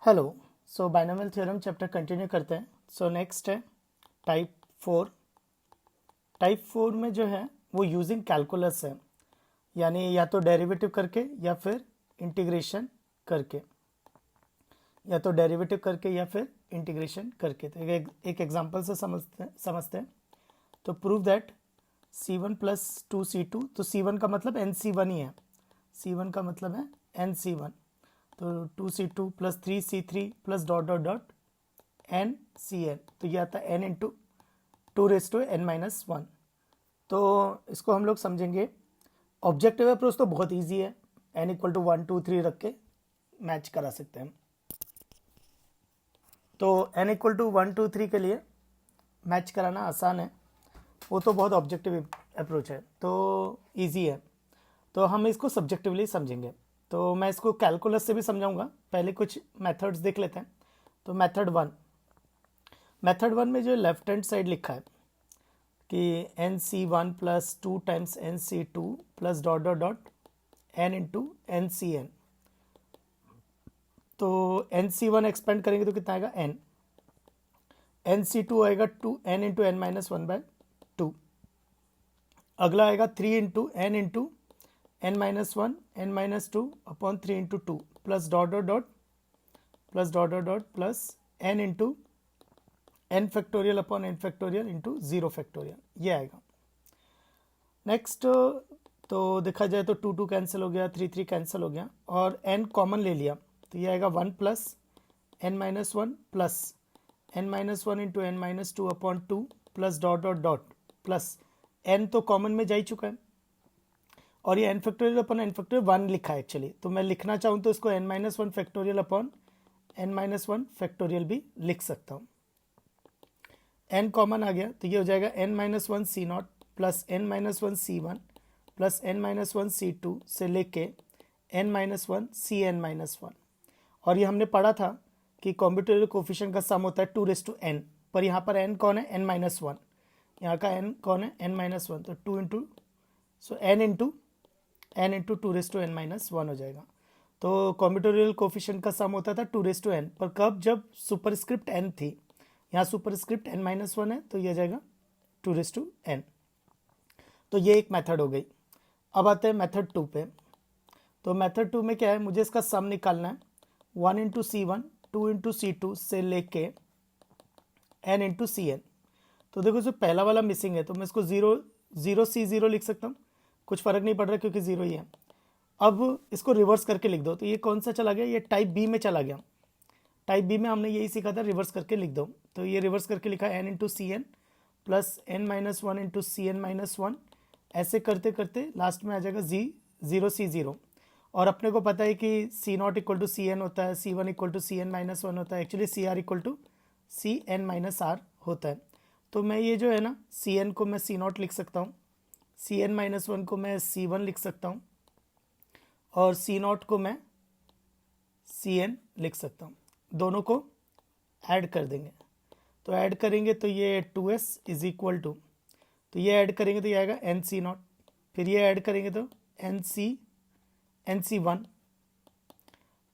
Hello. सो binomial theorem chapter continue करते हैं। So next है टाइप 4। टाइप 4 में जो है वो यूजिंग कैलकुलस है, यानी या तो डेरिवेटिव करके या फिर इंटीग्रेशन करके, या तो डेरिवेटिव करके या फिर इंटीग्रेशन करके। तो एक एग्जांपल से समझते हैं। तो prove that C1 plus 2C2, तो C1 का मतलब NC1 ही है, C1 का मतलब है NC1। तो 2C2 plus 3C3 plus dot dot dot NCn, तो ये आता है n इंटू 2n-1। तो इसको हम लोग समझेंगे। ऑब्जेक्टिव अप्रोच तो बहुत इजी है, n इक्वल टू 1 2 3 रख के मैच करा सकते हैं। तो n इक्वल टू 1 2 3 के लिए मैच कराना आसान है, वो तो बहुत ऑब्जेक्टिव अप्रोच है, तो इजी है। तो हम इसको सब्जेक्टिवली समझेंगे। तो मैं इसको कैलकुलस से भी समझाऊंगा। पहले कुछ मेथड्स देख लेते हैं। तो मेथड वन में जो लेफ्ट हैंड साइड लिखा है कि NC1 plus 2 times NC2 plus dot dot dot n into NCn। तो NC1 एक्सपेंड करेंगे तो कितना आएगा n, NC2 आएगा 2n इंटू n माइनस 1/2। अगला आएगा 3 into n into n minus 1 n minus 2 upon 3 into 2 plus dot dot dot plus dot dot dot plus n into n factorial upon n factorial into 0 factorial, ये आएगा। Next तो देखा जाए तो 2 2 cancel हो गया, 3 3 कैंसिल हो गया और n कॉमन ले लिया, तो ये आएगा 1 plus n minus 1 plus n minus 1 into n minus 2 upon 2 plus dot dot dot plus n तो कॉमन में जा ही चुका है और ये n factorial upon n factorial 1 लिखा है एक्चुअली। तो मैं लिखना चाहूँ तो इसको n minus 1 factorial upon n minus 1 factorial भी लिख सकता हूँ। n कॉमन आ गया तो ये हो जाएगा n minus 1 C0 plus n minus 1 C1 plus n minus 1 C2 से लेके n माइनस 1 Cn माइनस 1। और ये हमने पढ़ा था कि कॉम्बिनेटोरियल कोफिशिएंट का सम होता है 2n, पर यहाँ पर n कौन है n माइनस 1, यहाँ का n कौन है n माइनस 1, तो 2 इंटू सो n इंटू 2n माइनस 1 हो जाएगा। तो कॉम्बिनेटोरियल कोफिशिएंट का सम होता था 2n, पर कब, जब सुपरस्क्रिप्ट n थी। यहाँ सुपरस्क्रिप्ट n माइनस 1 है तो ये जाएगा 2n। तो ये एक मेथड हो गई। अब आते हैं मेथड 2 पे। तो मेथड 2 में क्या है, मुझे इसका सम निकालना है 1 इंटू C1 2 इंटू C2 से लेके n इंटू Cn। तो देखो जो पहला वाला मिसिंग है तो मैं इसको 0 लिख सकता हूँ, कुछ फ़र्क नहीं पड़ रहा क्योंकि 0 ही है। अब इसको रिवर्स करके लिख दो, तो ये कौन सा चला गया, ये टाइप बी में चला गया। टाइप बी में हमने यही सीखा था, रिवर्स करके लिख दो। तो ये रिवर्स करके लिखा n into Cn plus n minus 1 into Cn minus 1। ऐसे करते करते लास्ट में आ जाएगा 0 और अपने को पता है कि C0 इक्वल टू Cn होता है, C1 equal to Cn minus 1 होता है, actually CR equal to Cn minus R होता है। तो मैं ये जो है ना Cn को मैं C0 लिख सकता हूँ, Cn माइनस 1 को मैं C1 लिख सकता हूँ और C0 को मैं Cn लिख सकता हूँ। दोनों को ऐड कर देंगे, तो ऐड करेंगे तो ये 2s इज इक्वल टू, तो ये ऐड करेंगे तो ये आएगा NC0, फिर ये ऐड करेंगे तो NC1,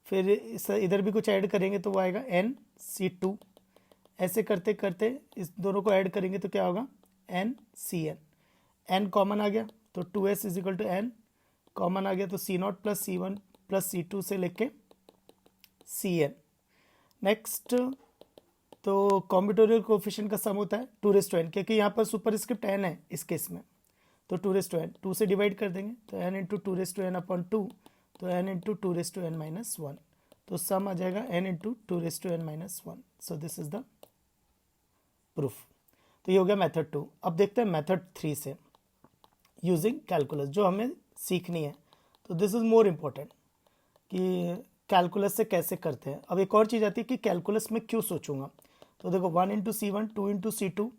फिर इधर भी कुछ ऐड करेंगे तो वो आएगा NC2। ऐसे करते करते इस दोनों को ऐड करेंगे तो क्या होगा NCn। n कॉमन आ गया तो 2s is equal to n common आ गया, तो C0 plus C1 plus C2 से लेके Cn। नेक्स्ट तो कॉम्बिनेटोरियल कोफिशिएंट का सम होता है 2n, क्योंकि यहाँ पर सुपरस्क्रिप्ट n है इस केस में, तो 2n 2 से डिवाइड कर देंगे तो n इंटू 2n अपॉन 2, तो n इंटू 2n माइनस 1। तो सम आ जाएगा n into 2n minus 1। So this is the proof. तो ये हो गया मेथड 2। अब देखते हैं मेथड 3 से, यूजिंग कैलकुलस, जो हमें सीखनी है। तो दिस इज मोर इम्पोर्टेंट कि कैलकुलस से कैसे करते हैं। अब एक और चीज़ आती है कि कैलकुलस में क्यों सोचूंगा। तो देखो 1 into C1 2 into C2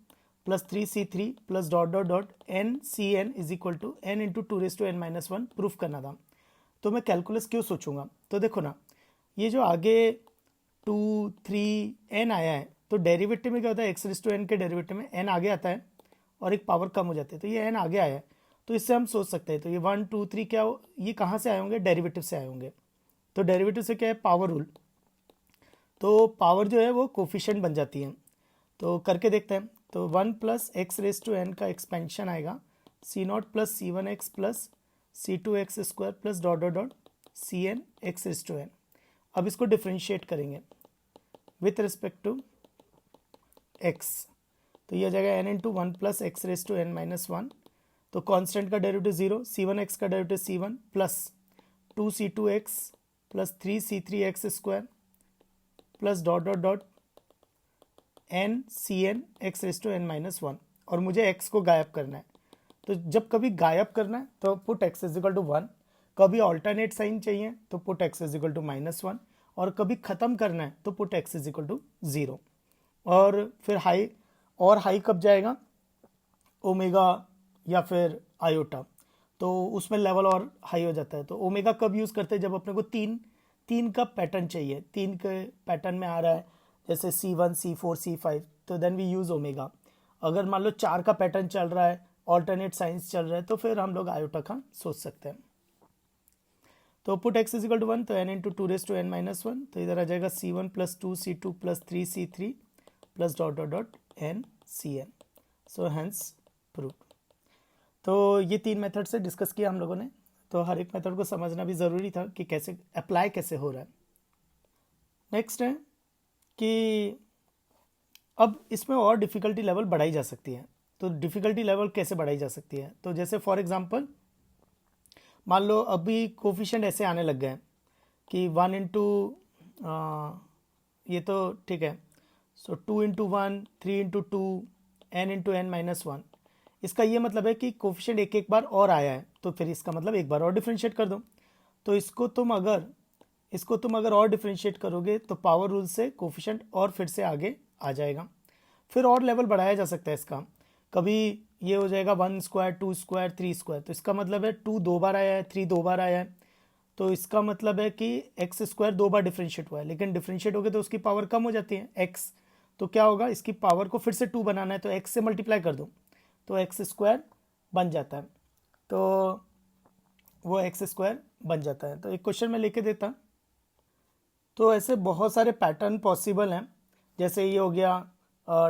plus 3C3 plus dot dot dot NCn is equal to n into 2n minus 1 proof करना था। तो मैं कैलकुलस क्यों सोचूंगा, तो देखो ना ये जो आगे 2 3 n आया है, तो डेरिवेटिव में क्या होता है, x⁻n के डेरिवेटिव में n आगे आता है और एक पावर कम हो जाती है, तो ये n आगे आया है। तो इससे हम सोच सकते हैं, तो ये 1 2 3 ये कहाँ से आए होंगे, डेरिवेटिव से आए होंगे। तो डेरिवेटिव से क्या है, पावर रूल। तो पावर जो है वो कोफिशिएंट बन जाती है। तो करके देखते हैं। तो 1 plus X raise to N का एक्सपेंशन आएगा C naught plus C one X plus C two X square plus dot dot dot C N X raise to N. अब इसको डिफ्रेंशिएट करेंगे विथ रिस्पेक्ट टू एक्स, तो ये हो जाएगा N into one plus X raise to N minus one. तो constant का derivative 0, C one X का derivative C one plus 2c2x plus 3c3x square plus dot dot dot N C N X raise to N minus one. और मुझे x को गायब करना है, तो जब कभी गायब करना है तो put x is equal to 1, कभी ऑल्टरनेट साइन चाहिए तो put x is equal to -1, और कभी ख़त्म करना है तो put x is equal to 0। और फिर हाई कब जाएगा, ओमेगा या फिर आयोटा, तो उसमें लेवल और हाई हो जाता है। तो ओमेगा कब यूज़ करते हैं, जब अपने को तीन का पैटर्न चाहिए, 3 के पैटर्न में आ रहा है जैसे C1 C4 C5, तो देन वी यूज़ ओमेगा। अगर मान लो 4 का पैटर्न चल रहा है, ऑल्टरनेट साइंस चल रहा है, तो फिर हम लोग आयोटा का सोच सकते हैं। तो put x is equal to 1, तो n into two raise to N minus one, तो इधर आ जाएगा C1 plus 2c2 plus 3c3 plus dot dot dot N C N. So hence prove. तो ये 3 मेथड से डिस्कस किया हम लोगों ने। तो हर एक मेथड को समझना भी ज़रूरी था कि कैसे अप्लाई कैसे हो रहा है। नेक्स्ट है कि अब इसमें और डिफ़िकल्टी लेवल बढ़ाई जा सकती है। तो डिफ़िकल्टी लेवल कैसे बढ़ाई जा सकती है, तो जैसे फॉर एग्जांपल मान लो अभी कोफिशिएंट ऐसे आने लग गए हैं कि 1 इंटू ये तो ठीक है, so 2 into one, 3 into two, N into N minus one. इसका ये मतलब है कि कोफिशिएंट एक बार और आया है, तो फिर इसका मतलब एक बार और डिफ्रेंशिएट कर दो। तो इसको तुम अगर और डिफ्रेंशिएट करोगे तो पावर रूल से कोफिशिएंट और फिर से आगे आ जाएगा। फिर और लेवल बढ़ाया जा सकता है इसका, कभी ये हो जाएगा 1 स्क्वायर, 2 स्क्वायर, 3 स्क्वायर। तो इसका मतलब है 2 2 बार आया है, 3 2 बार आया है, तो इसका मतलब है कि एक्स स्क्वायर 2 बार डिफ्रेंशिएट हुआ है। लेकिन डिफ्रेंशिएट हो गया तो उसकी पावर कम हो जाती है एक्स, तो क्या होगा, इसकी पावर को फिर से 2 बनाना है, तो एक्स से मल्टीप्लाई कर दो तो एक्स स्क्वायर बन जाता है। तो वो एक्स स्क्वायर बन जाता है। तो एक क्वेश्चन में लेके देता। तो ऐसे बहुत सारे पैटर्न पॉसिबल हैं, जैसे ये हो गया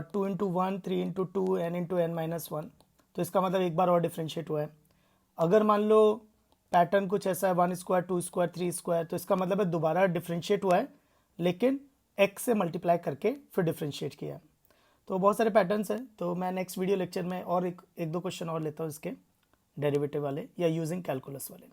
2 into one, 3 into two, N into N minus one. तो इसका मतलब एक बार और डिफ्रेंशिएट हुआ है। अगर मान लो पैटर्न कुछ ऐसा है 1 स्क्वायर, 2 स्क्वायर, 3 स्क्वायर, तो इसका मतलब है दोबारा डिफ्रेंशिएट हुआ है, लेकिन एक्स से मल्टीप्लाई करके फिर डिफ्रेंशिएट किया है। तो बहुत सारे पैटर्न्स हैं। तो मैं नेक्स्ट वीडियो लेक्चर में और एक दो क्वेश्चन और लेता हूँ इसके डेरिवेटिव वाले या यूजिंग कैलकुलस वाले।